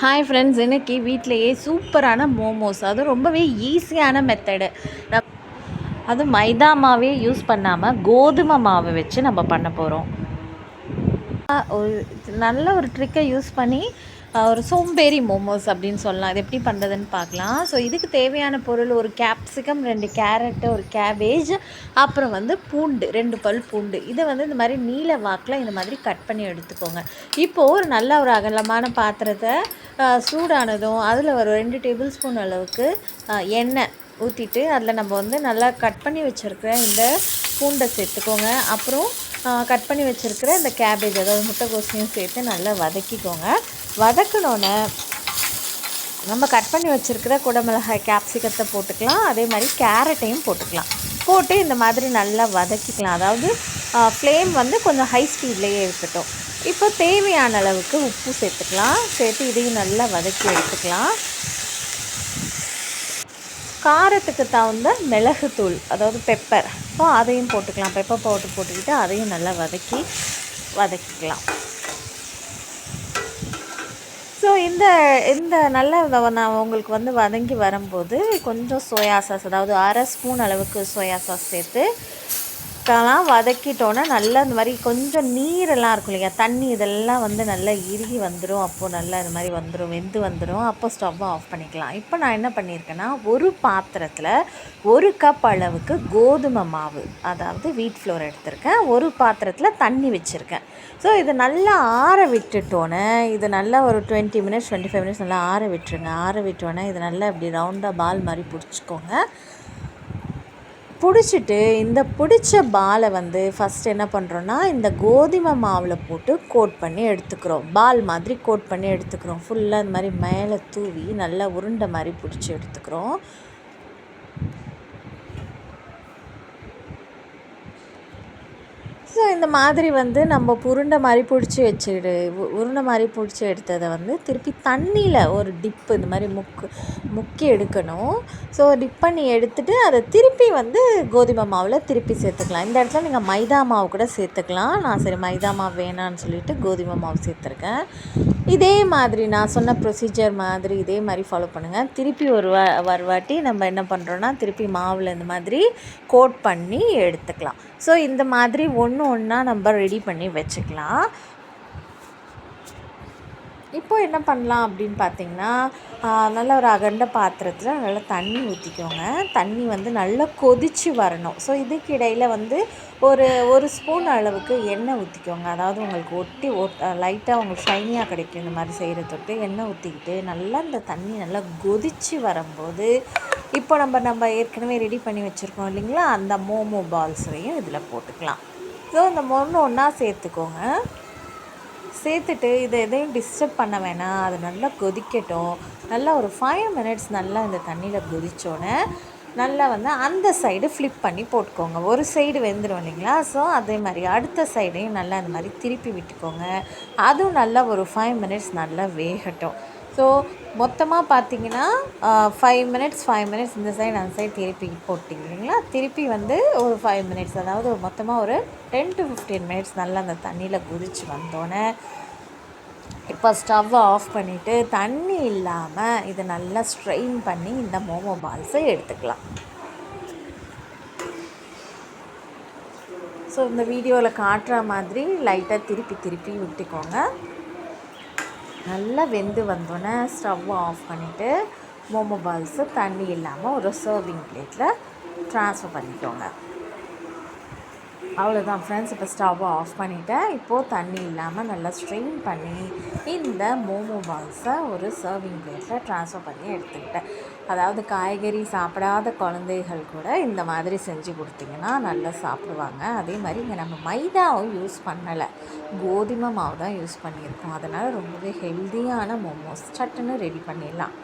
Hi friends, இன்றைக்கி வீட்டிலையே சூப்பரான மோமோஸ், அதுவும் ரொம்பவே ஈஸியான மெத்தடு. அது மைதா மாவே யூஸ் பண்ணாமல் கோதுமை மாவை வச்சு நம்ம பண்ண போகிறோம். ஒரு நல்ல ஒரு ட்ரிக்கை யூஸ் பண்ணி ஒரு சோம்பேறி மோமோஸ் அப்படின்னு சொல்லலாம். இது எப்படி பண்ணுறதுன்னு பார்க்கலாம். ஸோ இதுக்கு தேவையான பொருள் ஒரு கேப்சிகம், 2 கேரட்டு, ஒரு கேபேஜ், அப்புறம் பூண்டு, 2 பல் பூண்டு. இதை இந்த மாதிரி நீல வாக்கில் இந்த மாதிரி கட் பண்ணி எடுத்துக்கோங்க. இப்போது ஒரு நல்ல ஒரு அகலமான பாத்திரத்தை சூடானதும் அதில் ஒரு 2 டேபிள் ஸ்பூன் அளவுக்கு எண்ணெய் ஊற்றிட்டு அதில் நம்ம நல்லா கட் பண்ணி வச்சுருக்கிற இந்த பூண்டை சேர்த்துக்கோங்க. அப்புறம் கட் பண்ணி வச்சுருக்கிற இந்த கேபேஜ், அதாவது முட்டைக்கோசையும் சேர்த்து நல்லா வதக்கிக்கோங்க. வதக்கினோன்னே நம்ம கட் பண்ணி வச்சுருக்கிற குடமிளகாய், கேப்சிகத்தை போட்டுக்கலாம். அதே மாதிரி கேரட்டையும் போட்டுக்கலாம். போட்டு இந்த மாதிரி நல்லா வதக்கிக்கலாம். அதாவது ஃப்ளேம் கொஞ்சம் ஹை ஸ்பீட்லேயே இருக்கட்டும். இப்போ தேவையான அளவுக்கு உப்பு சேர்த்துக்கலாம். சேர்த்து இதையும் நல்லா வதக்கி எடுத்துக்கலாம். காரத்துக்கு தகுந்த மிளகுத்தூள், அதாவது பெப்பர், இப்போ அதையும் போட்டுக்கலாம். பெப்பர் பவுடர் போட்டுக்கிட்டு அதையும் நல்லா வதக்கிக்கலாம். ஸோ இந்த நல்ல நான் உங்களுக்கு வதங்கி வரும்போது கொஞ்சம் சோயா சாஸ், அதாவது 1/2 ஸ்பூன் அளவுக்கு சோயா சாஸ் சேர்த்து வதக்கிட்டோன்னா நல்லா இந்த மாதிரி கொஞ்சம் நீரெல்லாம் இருக்கும் இல்லையா, தண்ணி இதெல்லாம் நல்லா இறுகி வந்துடும். அப்போது நல்லா இந்த மாதிரி வெந்து வந்துடும். அப்போ ஸ்டவ்வை ஆஃப் பண்ணிக்கலாம். இப்போ நான் என்ன பண்ணியிருக்கேன்னா, ஒரு பாத்திரத்தில் 1 கப் அளவுக்கு கோதுமை மாவு, அதாவது வீட் ஃப்ளோர் எடுத்திருக்கேன். ஒரு பாத்திரத்தில் தண்ணி வச்சுருக்கேன். ஸோ இது நல்லா ஆற விட்டுட்டோன்னே, இது நல்லா ஒரு 20 மினிட்ஸ் 25 மினிட்ஸ் நல்லா ஆற விட்டுருங்க. ஆற விட்டோன்னே இது நல்லா இப்படி ரவுண்டாக பால் மாதிரி பிடிச்சிக்கோங்க. பிடிச்சிட்டு இந்த பிடிச்ச பாலை ஃபஸ்ட் என்ன பண்ணுறோன்னா, இந்த கோதுமை மாவில் போட்டு கோட் பண்ணி எடுத்துக்கிறோம். பால் மாதிரி கோட் பண்ணி எடுத்துக்கிறோம். ஃபுல்லாக இந்த மாதிரி மேலே தூவி நல்லா உருண்டை மாதிரி பிடிச்சி எடுத்துக்கிறோம். ஸோ இந்த மாதிரி நம்ம உருண்டை மாதிரி பிடிச்சி எடுத்ததை திருப்பி தண்ணியில் ஒரு டிப்பு இந்த மாதிரி முக்கி எடுக்கணும். ஸோ டிப் பண்ணி எடுத்துகிட்டு அதை திருப்பி கோதுமை மாவில் திருப்பி சேர்த்துக்கலாம். இந்த இடத்துல நீங்கள் மைதா மாவு கூட சேர்த்துக்கலாம். நான் சரி மைதா மாவு வேணான்னு சொல்லிவிட்டு கோதுமை மாவு சேர்த்துருக்கேன். இதே மாதிரி நான் சொன்ன ப்ரொசீஜர் மாதிரி இதே மாதிரி ஃபாலோ பண்ணுங்கள். திருப்பி ஒரு வாட்டி நம்ம என்ன பண்ணுறோன்னா, திருப்பி மாவில் இந்த மாதிரி கோட் பண்ணி எடுத்துக்கலாம். ஸோ இந்த மாதிரி ஒன்றா நம்ம ரெடி பண்ணி வச்சுக்கலாம். இப்போ என்ன பண்ணலாம் அப்படின்னு பார்த்திங்கன்னா, நல்ல ஒரு அகண்ட பாத்திரத்தில் நல்லா தண்ணி ஊற்றிக்கோங்க. தண்ணி நல்லா கொதித்து வரணும். ஸோ இதுக்கு இடையில் ஒரு ஸ்பூன் அளவுக்கு எண்ணெய் ஊற்றிக்கோங்க. அதாவது உங்களுக்கு லைட்டாக உங்களுக்கு ஷைனியாக கிடைக்கும். இந்த மாதிரி செய்கிறதுக்கு எண்ணெய் ஊற்றிக்கிட்டு நல்லா இந்த தண்ணி நல்லா கொதித்து வரும்போது, இப்போ நம்ம ஏற்கனவே ரெடி பண்ணி வச்சுருக்கோம் இல்லைங்களா, அந்த மோமோ பால்ஸையும் இதில் போட்டுக்கலாம். ஸோ இந்த ஒன்றா சேர்த்துக்கோங்க. சேர்த்துட்டு இதை எதையும் டிஸ்டர்ப் பண்ண வேணாம். அது நல்லா கொதிக்கட்டும். நல்லா ஒரு 5 மினிட்ஸ் நல்லா இந்த தண்ணியில் கொதித்தோன்னே நல்லா அந்த சைடு ஃப்ளிப் பண்ணி போட்டுக்கோங்க. ஒரு சைடு வெந்துடும் இல்லைங்களா. ஸோ அதே மாதிரி அடுத்த சைடையும் நல்லா இந்த மாதிரி திருப்பி விட்டுக்கோங்க. அதுவும் நல்லா ஒரு 5 மினிட்ஸ் நல்லா வேகட்டும். ஸோ மொத்தமாக பார்த்தீங்கன்னா 5 மினிட்ஸ் இந்த சைடு அந்த சைடு திருப்பி போட்டிங்க இல்லைங்களா. திருப்பி ஒரு 5 மினிட்ஸ், அதாவது மொத்தமாக ஒரு 10 to 15 மினிட்ஸ் நல்லா அந்த தண்ணியில் குதித்து வந்தோன்னே இப்போ ஸ்டவ்வை ஆஃப் பண்ணிவிட்டு தண்ணி இல்லாமல் இதை நல்லா ஸ்ட்ரெயின் பண்ணி இந்த மோமோ பால்ஸை எடுத்துக்கலாம். ஸோ இந்த வீடியோவில் காட்டுற மாதிரி லைட்டாக திருப்பி விட்டுக்கோங்க. நல்லா வெந்து வந்தோன்னே ஸ்டவ்வை ஆஃப் பண்ணிவிட்டு மோமோ பால்ஸு தண்ணி இல்லாமல் ஒரு சர்விங் பிளேட்டில் ட்ரான்ஸ்ஃபர் பண்ணிக்கோங்க. அவ்வளோதான் ஃப்ரெண்ட்ஸ். இப்போ ஸ்டவ்வை ஆஃப் பண்ணிவிட்டேன். இப்போது தண்ணி இல்லாமல் நல்லா ஸ்ட்ரெயின் பண்ணி இந்த மோமோ பால்ஸை ஒரு சர்விங் பிளேட்டில் ட்ரான்ஸ்ஃபர் பண்ணி எடுத்துக்கிட்டேன். அதாவது காய்கறி சாப்பிடாத குழந்தைகள் கூட இந்த மாதிரி செஞ்சு கொடுத்திங்கன்னா நல்லா சாப்பிடுவாங்க. அதே மாதிரி இங்கே நம்ம மைதாவும் யூஸ் பண்ணலை, கோதுமை மாவு தான் யூஸ் பண்ணியிருக்கோம். அதனால் ரொம்பவே ஹெல்த்தியான மோமோஸ் சட்டுன்னு ரெடி பண்ணிடலாம்.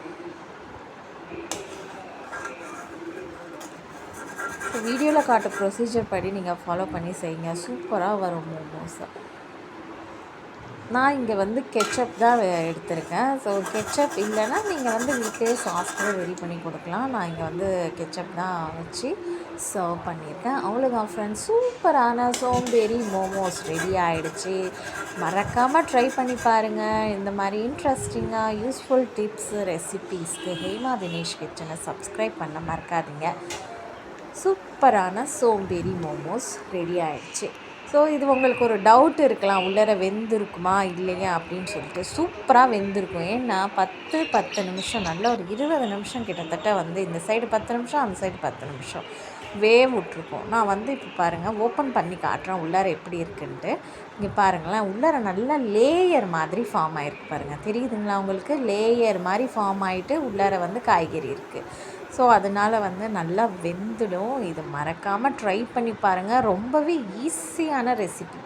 இப்போ வீடியோவில் காட்ட ப்ரொசீஜர் படி நீங்கள் ஃபாலோ பண்ணி செய்யுங்க. சூப்பராக வரும் மோமோஸ். நான் இங்கே கெச்சப் தான் எடுத்திருக்கேன். ஸோ கெச்சப் இல்லைன்னா நீங்கள் வீட்டிலே சாஸ் கூட ரெடி பண்ணி கொடுக்கலாம். நான் இங்கே கெச்சப் தான் வச்சு சர்வ் பண்ணியிருக்கேன். அவ்வளோதான் ஃப்ரெண்ட்ஸ், சூப்பரான சோம்பேறி மோமோஸ் ரெடி ஆகிடுச்சு. மறக்காமல் ட்ரை பண்ணி பாருங்கள். இந்த மாதிரி இன்ட்ரெஸ்டிங்காக யூஸ்ஃபுல் டிப்ஸு ரெசிபீஸ்க்கு ஹேமா தினேஷ் கிச்சனை சப்ஸ்கிரைப் பண்ண மறக்காதீங்க. சூப்பரான சோம்பேறி மோமோஸ் ரெடி ஆகிடுச்சு. ஸோ இது உங்களுக்கு ஒரு டவுட் இருக்கலாம், உள்ளர வெந்திருக்குமா இல்லையா அப்படின்னு சொல்லிட்டு. சூப்பராக வெந்திருக்கும். ஏன்னா 10 நிமிஷம், நல்ல ஒரு 20 நிமிஷம் கிட்டத்தட்ட வந்து இந்த சைடு 10 நிமிஷம், அந்த சைடு 10 நிமிஷம் விட்டுருக்கோம். நான் வந்து இப்போ பாருங்கள் ஓப்பன் பண்ணி காட்டுறேன் உள்ளார எப்படி இருக்குன்ட்டு. இங்கே பாருங்களேன், உள்ளார நல்லா லேயர் மாதிரி ஃபார்ம் ஆகிருக்கு பாருங்கள், தெரியுதுங்களா உங்களுக்கு? லேயர் மாதிரி ஃபார்ம் ஆகிட்டு உள்ளார வந்து காய்கறி இருக்குது. ஸோ அதனால் வந்து நல்லா வெந்துடும். இது மறக்காமல் ட்ரை பண்ணி பாருங்கள். ரொம்பவே ஈஸியான ரெசிபி.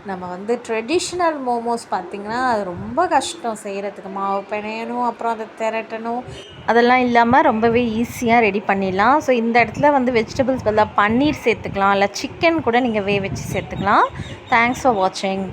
நம்ம வந்து ட்ரெடிஷ்னல் மோமோஸ் பார்த்திங்கன்னா அது ரொம்ப கஷ்டம் செய்கிறதுக்கு. மாவு பிணையணும், அப்புறம் அதை திரட்டணும், அதெல்லாம் இல்லாமல் ரொம்பவே ஈஸியாக ரெடி பண்ணிடலாம். ஸோ இந்த இடத்துல வந்து வெஜிடபிள்ஸ் பதிலாக பன்னீர் சேர்த்துக்கலாம், இல்லை சிக்கன் கூட நீங்கள் வச்சு சேர்த்துக்கலாம். தேங்க்ஸ் ஃபார் வாட்சிங்.